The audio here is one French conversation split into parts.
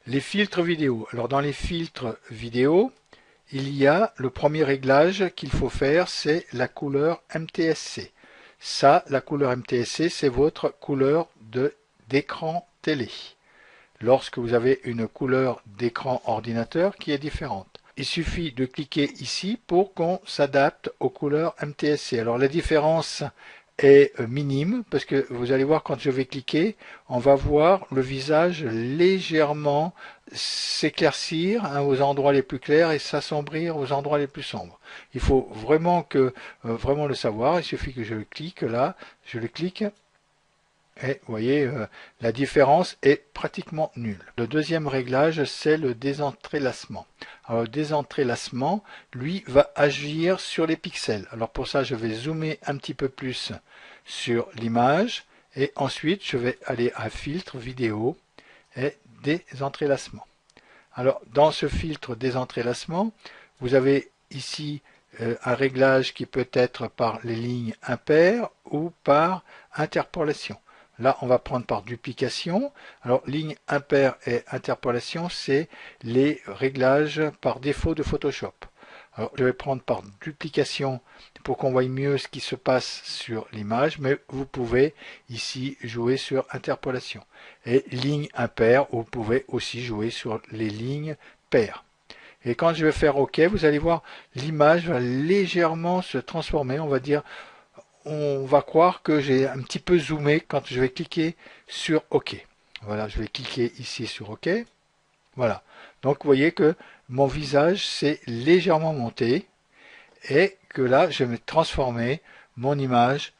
Les filtres vidéo. Alors dans les filtres vidéo, il y a le premier réglage qu'il faut faire, c'est la couleur MTSC. Ça, la couleur MTSC, c'est votre couleur d'écran télé. Lorsque vous avez une couleur d'écran ordinateur qui est différente. Il suffit de cliquer ici pour qu'on s'adapte aux couleurs MTSC. Alors la différence est minime parce que vous allez voir quand je vais cliquer, on va voir le visage légèrement s'éclaircir aux endroits les plus clairs et s'assombrir aux endroits les plus sombres. Il faut vraiment vraiment le savoir. Il suffit que je clique là, je le clique. Et vous voyez, la différence est pratiquement nulle. Le deuxième réglage, c'est le désentrelacement. Alors, le désentrelacement, lui, va agir sur les pixels. Alors, pour ça, je vais zoomer un petit peu plus sur l'image. Et ensuite, je vais aller à filtre vidéo et désentrelacement. Alors, dans ce filtre désentrelacement, vous avez ici un réglage qui peut être par les lignes impaires ou par interpolation. Là, on va prendre par duplication. Alors, ligne impaire et interpolation, c'est les réglages par défaut de Photoshop. Alors, je vais prendre par duplication pour qu'on voie mieux ce qui se passe sur l'image, mais vous pouvez ici jouer sur interpolation. Et ligne impaire, vous pouvez aussi jouer sur les lignes paires. Et quand je vais faire OK, vous allez voir l'image va légèrement se transformer. On va dire, on va croire que j'ai un petit peu zoomé quand je vais cliquer sur OK. Voilà, je vais cliquer ici sur OK. Voilà. Donc vous voyez que mon visage s'est légèrement monté et que là, je vais transformer mon image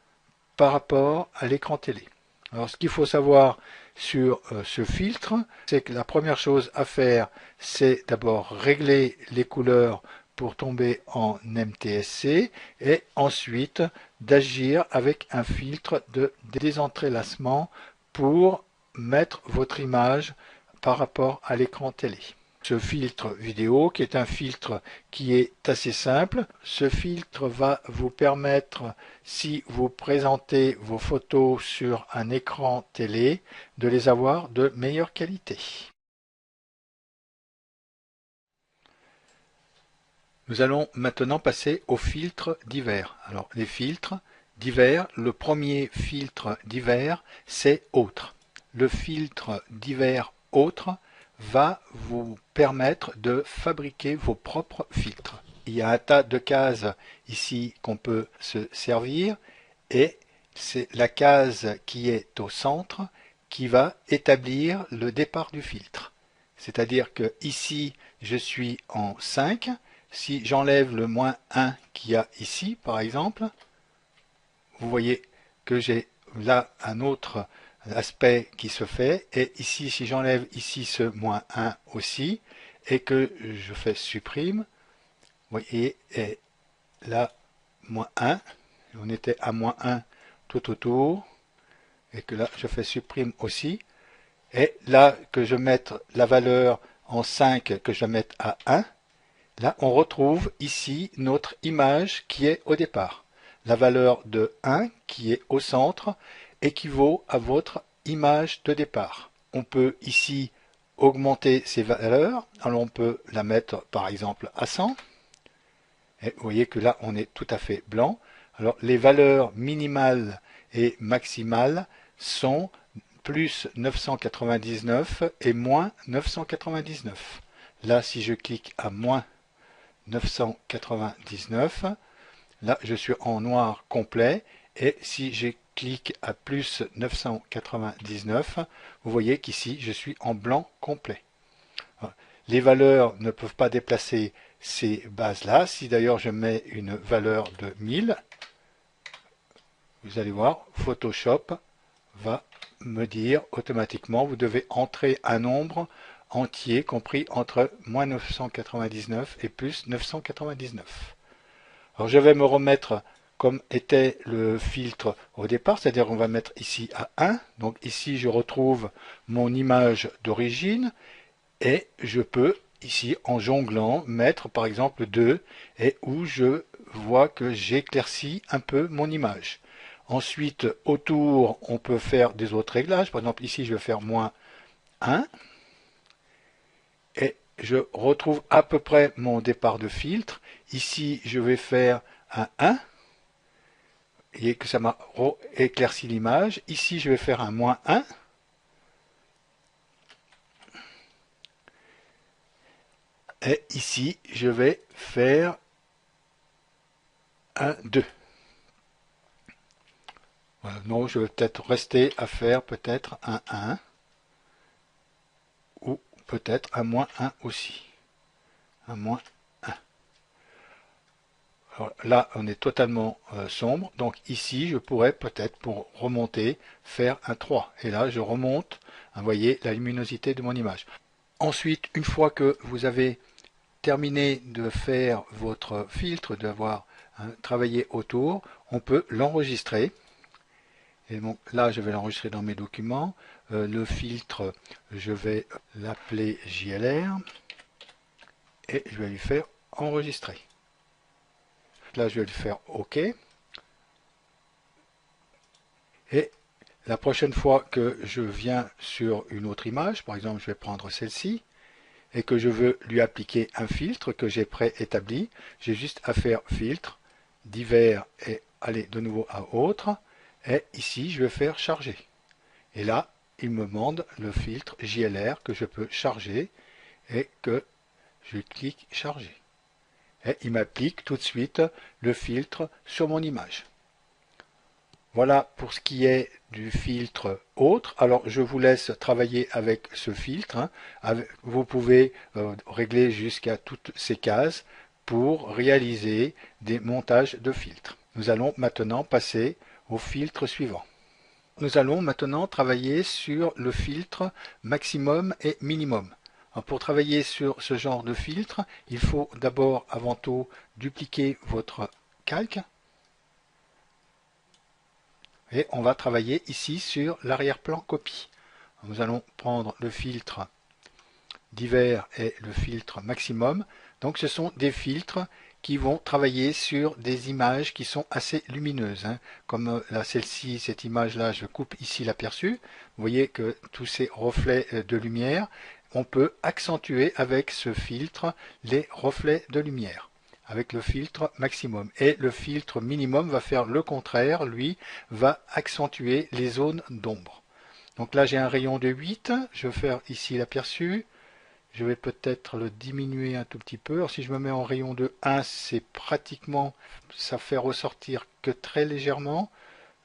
par rapport à l'écran télé. Alors ce qu'il faut savoir sur ce filtre, c'est que la première chose à faire, c'est d'abord régler les couleurs pour tomber en MTSC et ensuite d'agir avec un filtre de désentrelacement pour mettre votre image par rapport à l'écran télé. Ce filtre vidéo, qui est un filtre qui est assez simple, ce filtre va vous permettre, si vous présentez vos photos sur un écran télé, de les avoir de meilleure qualité. Nous allons maintenant passer aux filtres divers. Alors les filtres divers, le premier filtre divers, c'est autre. Le filtre divers autre va vous permettre de fabriquer vos propres filtres. Il y a un tas de cases ici qu'on peut se servir et c'est la case qui est au centre qui va établir le départ du filtre. C'est-à-dire que ici je suis en 5. Si j'enlève le moins 1 qu'il y a ici par exemple, vous voyez que j'ai là un autre aspect qui se fait, et ici si j'enlève ici ce moins 1 aussi et que je fais supprime, vous voyez, et là moins 1, on était à moins 1 tout autour, et que là je fais supprime aussi, et là que je mette la valeur en 5, que je la mette à 1, là on retrouve ici notre image qui est au départ. La valeur de 1 qui est au centre équivaut à votre image de départ. On peut ici augmenter ces valeurs. Alors on peut la mettre par exemple à 100. Et vous voyez que là on est tout à fait blanc. Alors les valeurs minimales et maximales sont plus 999 et moins 999. Là si je clique à moins 999, là je suis en noir complet, et si je clique à plus 999, vous voyez qu'ici je suis en blanc complet. Les valeurs ne peuvent pas déplacer ces bases là. Si d'ailleurs je mets une valeur de 1000, vous allez voir, Photoshop va me dire automatiquement vous devez entrer un nombre entier compris entre moins 999 et plus 999. Alors je vais me remettre comme était le filtre au départ, c'est-à-dire qu'on va mettre ici à 1. Donc ici je retrouve mon image d'origine et je peux ici en jonglant mettre par exemple 2 et où je vois que j'éclaircis un peu mon image. Ensuite autour on peut faire des autres réglages, par exemple ici je vais faire moins 1 je retrouve à peu près mon départ de filtre. Ici, je vais faire un 1. Vous voyez que ça m'a éclairci l'image. Ici, je vais faire un moins 1. Et ici, je vais faire un 2. Voilà. Non, je vais peut-être rester à faire peut-être un 1. Ou peut-être un moins 1 aussi. Un moins 1. Alors là, on est totalement sombre. Donc ici, je pourrais peut-être, pour remonter, faire un 3. Et là, je remonte, vous voyez, la luminosité de mon image. Ensuite, une fois que vous avez terminé de faire votre filtre, d'avoir travaillé autour, on peut l'enregistrer. Et donc là, je vais l'enregistrer dans mes documents. Le filtre, je vais l'appeler JLR et je vais lui faire enregistrer. Là, je vais lui faire OK. Et la prochaine fois que je viens sur une autre image, par exemple, je vais prendre celle-ci, et que je veux lui appliquer un filtre que j'ai préétabli, j'ai juste à faire filtre, divers et aller de nouveau à autre. Et ici, je vais faire charger. Et là, il me demande le filtre JLR que je peux charger et que je clique charger. Et il m'applique tout de suite le filtre sur mon image. Voilà pour ce qui est du filtre autre. Alors je vous laisse travailler avec ce filtre. Vous pouvez régler jusqu'à toutes ces cases pour réaliser des montages de filtres. Nous allons maintenant passer au filtre suivant. Nous allons maintenant travailler sur le filtre maximum et minimum. Alors, pour travailler sur ce genre de filtre, il faut d'abord avant tout dupliquer votre calque. Et on va travailler ici sur l'arrière-plan copie. Nous allons prendre le filtre divers et le filtre maximum. Donc ce sont des filtres qui vont travailler sur des images qui sont assez lumineuses. Comme là, celle-ci, cette image-là, je coupe ici l'aperçu. Vous voyez que tous ces reflets de lumière, on peut accentuer avec ce filtre les reflets de lumière, avec le filtre maximum. Et le filtre minimum va faire le contraire, lui, va accentuer les zones d'ombre. Donc là, j'ai un rayon de 8, je vais faire ici l'aperçu. Je vais peut-être le diminuer un tout petit peu. Alors si je me mets en rayon de 1, c'est pratiquement, ça fait ressortir que très légèrement.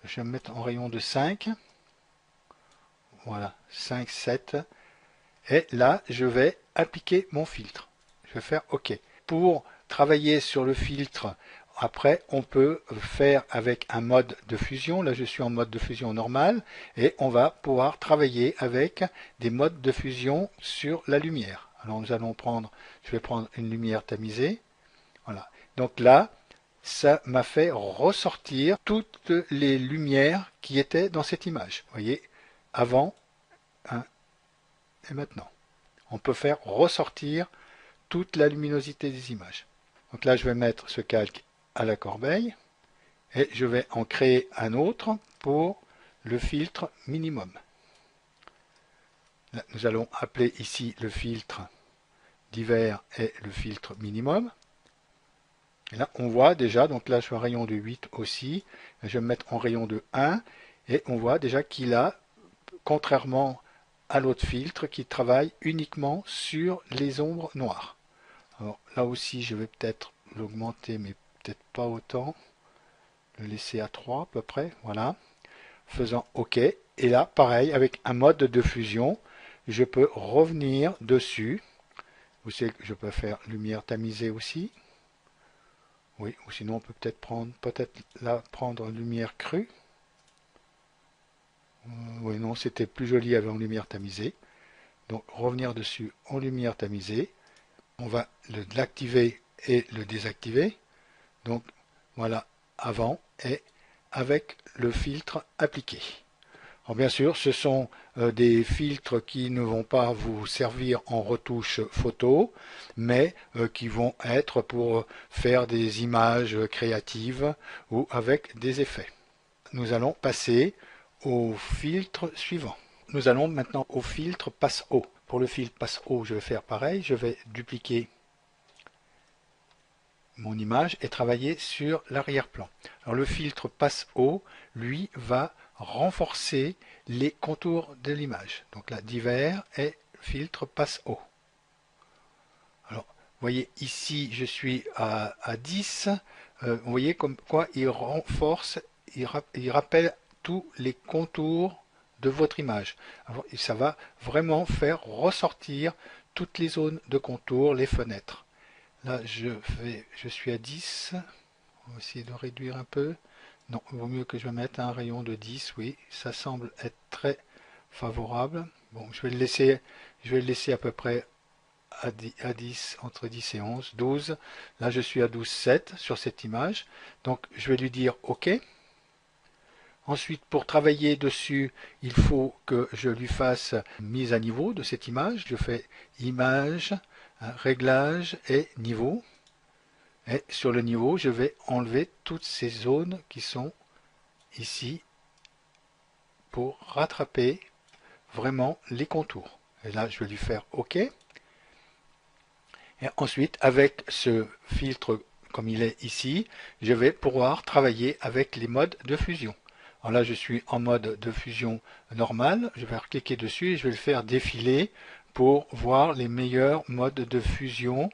Je vais me mettre en rayon de 5. Voilà, 5, 7. Et là, je vais appliquer mon filtre. Je vais faire OK. Pour travailler sur le filtre, après, on peut faire avec un mode de fusion. Là, je suis en mode de fusion normal. Et on va pouvoir travailler avec des modes de fusion sur la lumière. Alors, nous allons prendre, je vais prendre une lumière tamisée. Voilà. Donc là, ça m'a fait ressortir toutes les lumières qui étaient dans cette image. Vous voyez, avant et maintenant. On peut faire ressortir toute la luminosité des images. Donc là, je vais mettre ce calque à la corbeille et je vais en créer un autre pour le filtre minimum. Là, nous allons appeler ici le filtre divers et le filtre minimum. Et là, on voit déjà, donc là, je suis en rayon de 8 aussi. Je vais me mettre en rayon de 1 et on voit déjà qu'il a, contrairement à l'autre filtre, qui travaille uniquement sur les ombres noires. Alors là aussi, je vais peut-être l'augmenter, mais peut-être pas autant. Le laisser à 3 à peu près, voilà. Faisant OK. Et là, pareil, avec un mode de fusion, je peux revenir dessus. Vous savez que je peux faire lumière tamisée aussi. Oui, ou sinon on peut peut-être prendre lumière crue. Oui, non, c'était plus joli avec en lumière tamisée. Donc revenir dessus en lumière tamisée. On va l'activer et le désactiver. Donc voilà, avant et avec le filtre appliqué. Alors bien sûr, ce sont des filtres qui ne vont pas vous servir en retouche photo, mais qui vont être pour faire des images créatives ou avec des effets. Nous allons passer au filtre suivant. Nous allons maintenant au filtre passe haut. Pour le filtre passe haut, je vais faire pareil. Je vais dupliquer mon image et travailler sur l'arrière-plan. Alors le filtre passe haut, lui, va renforcer les contours de l'image. Donc là, divers et filtre passe haut. Alors, vous voyez ici, je suis à 10. Vous voyez comme quoi il renforce, il rappelle tous les contours de votre image. Alors, ça va vraiment faire ressortir toutes les zones de contour, les fenêtres. Là, je suis à 10. On va essayer de réduire un peu. Non, il vaut mieux que je mette un rayon de 10. Oui, ça semble être très favorable. Bon, je vais le laisser à peu près à 10, entre 10 et 11, 12. Là, je suis à 12,7 sur cette image. Donc, je vais lui dire OK. Ensuite, pour travailler dessus, il faut que je lui fasse mise à niveau de cette image. Je fais Image, Réglage et Niveau. Et sur le niveau, je vais enlever toutes ces zones qui sont ici pour rattraper vraiment les contours. Et là, je vais lui faire OK. Et ensuite, avec ce filtre comme il est ici, je vais pouvoir travailler avec les modes de fusion. Alors là, je suis en mode de fusion normal. Je vais cliquer dessus et je vais le faire défiler pour voir les meilleurs modes de fusion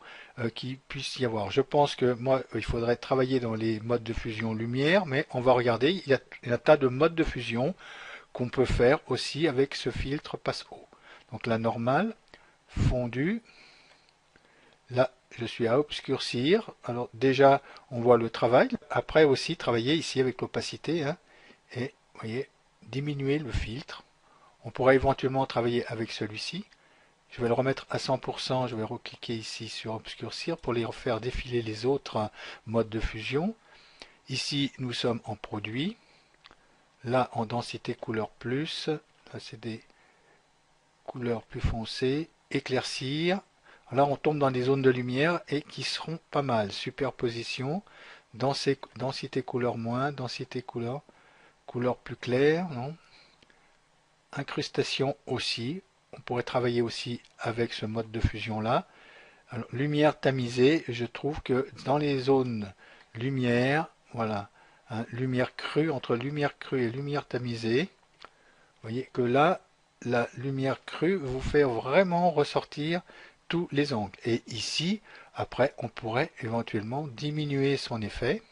qui puisse y avoir. Je pense que moi, il faudrait travailler dans les modes de fusion lumière, mais on va regarder, il y a un tas de modes de fusion qu'on peut faire aussi avec ce filtre passe haut. Donc la normale, fondu, là je suis à obscurcir. Alors déjà, on voit le travail. Après aussi, travailler ici avec l'opacité, hein, et vous voyez, diminuer le filtre. On pourrait éventuellement travailler avec celui-ci. Je vais le remettre à 100%, je vais recliquer ici sur obscurcir pour les faire défiler les autres modes de fusion. Ici, nous sommes en produit. Là, en densité couleur plus. Là, c'est des couleurs plus foncées. Éclaircir. Là, on tombe dans des zones de lumière et qui seront pas mal. Superposition. Densité couleur moins. Densité couleur plus claire. Non. Incrustation aussi. On pourrait travailler aussi avec ce mode de fusion là. Alors, lumière tamisée, je trouve que dans les zones lumière, voilà, hein, lumière crue, entre lumière crue et lumière tamisée, vous voyez que là, la lumière crue vous fait vraiment ressortir tous les angles. Et ici, après, on pourrait éventuellement diminuer son effet.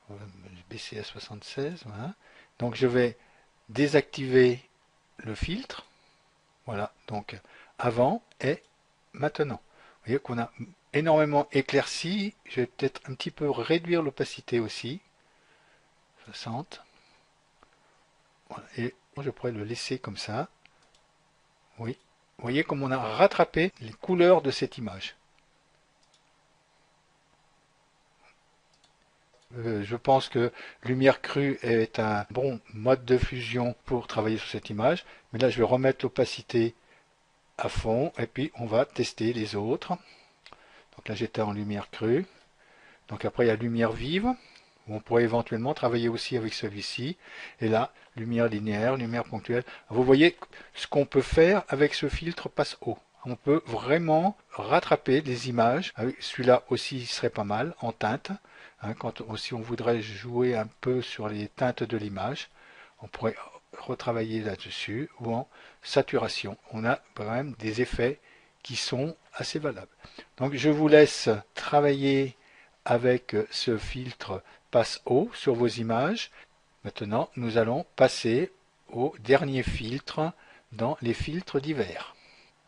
On va baisser à 76, voilà. Donc je vais désactiver le filtre. Voilà, donc avant et maintenant. Vous voyez qu'on a énormément éclairci. Je vais peut-être un petit peu réduire l'opacité aussi. 60. Voilà, et je pourrais le laisser comme ça. Oui. Vous voyez comme on a rattrapé les couleurs de cette image. Je pense que lumière crue est un bon mode de fusion pour travailler sur cette image. Mais là, je vais remettre l'opacité à fond et puis on va tester les autres. Donc là, j'étais en lumière crue. Donc après, il y a lumière vive. On pourrait éventuellement travailler aussi avec celui-ci. Et là, lumière linéaire, lumière ponctuelle. Vous voyez ce qu'on peut faire avec ce filtre passe haut. On peut vraiment rattraper les images. Celui-là aussi serait pas mal en teinte. Quand aussi on voudrait jouer un peu sur les teintes de l'image, on pourrait retravailler là-dessus. Ou en saturation. On a quand même des effets qui sont assez valables. Donc je vous laisse travailler avec ce filtre passe haut sur vos images. Maintenant, nous allons passer au dernier filtre dans les filtres divers.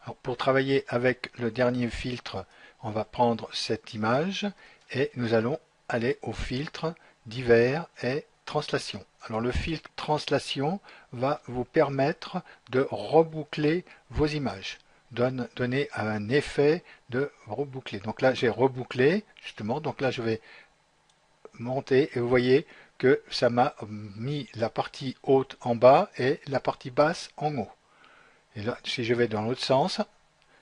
Alors, pour travailler avec le dernier filtre, on va prendre cette image et nous allons aller au filtre divers et translation. Alors le filtre translation va vous permettre de reboucler vos images, donner un effet de reboucler. Donc là j'ai rebouclé justement, donc là je vais monter et vous voyez que ça m'a mis la partie haute en bas et la partie basse en haut. Et là si je vais dans l'autre sens,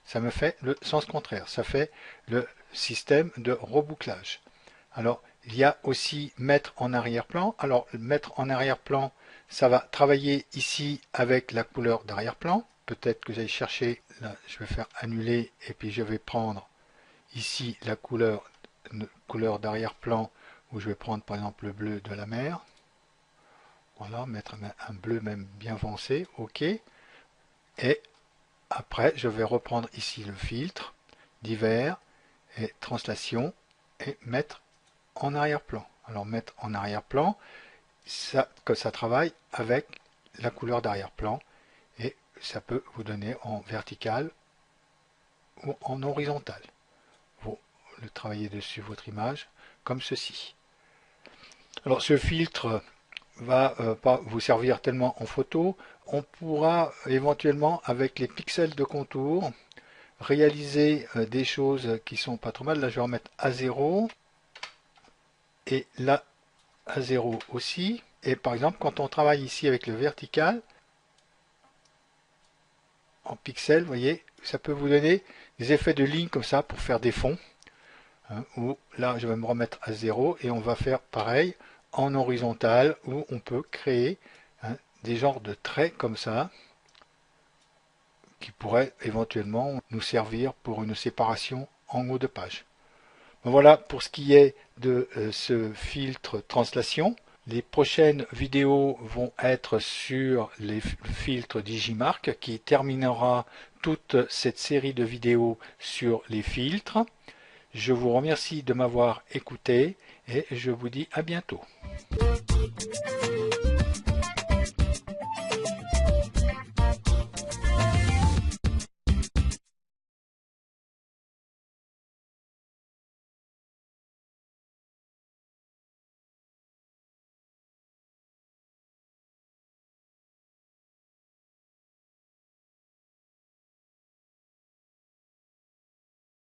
ça me fait le sens contraire, ça fait le système de rebouclage. Alors il y a aussi mettre en arrière-plan. Alors mettre en arrière-plan, ça va travailler ici avec la couleur d'arrière-plan. peut-être que j'aille chercher, là je vais faire annuler et puis je vais prendre ici la couleur d'arrière-plan où je vais prendre par exemple le bleu de la mer. Voilà, mettre un bleu même bien foncé, ok. Et après je vais reprendre ici le filtre, divers et translation et mettre en arrière-plan. Alors mettre en arrière-plan, que ça travaille avec la couleur d'arrière-plan et ça peut vous donner en vertical ou en horizontal. Vous le travaillez dessus votre image comme ceci. Alors ce filtre va pas vous servir tellement en photo. On pourra éventuellement avec les pixels de contour réaliser des choses qui sont pas trop mal. Là je vais remettre à 0 et là à 0 aussi. Et par exemple quand on travaille ici avec le vertical en pixels, vous voyez, ça peut vous donner des effets de ligne comme ça pour faire des fonds. Ou là je vais me remettre à 0 et on va faire pareil en horizontal où on peut créer des genres de traits comme ça qui pourraient éventuellement nous servir pour une séparation en haut de page. Voilà pour ce qui est de ce filtre translation. Les prochaines vidéos vont être sur les filtres Digimark qui terminera toute cette série de vidéos sur les filtres. Je vous remercie de m'avoir écouté et je vous dis à bientôt.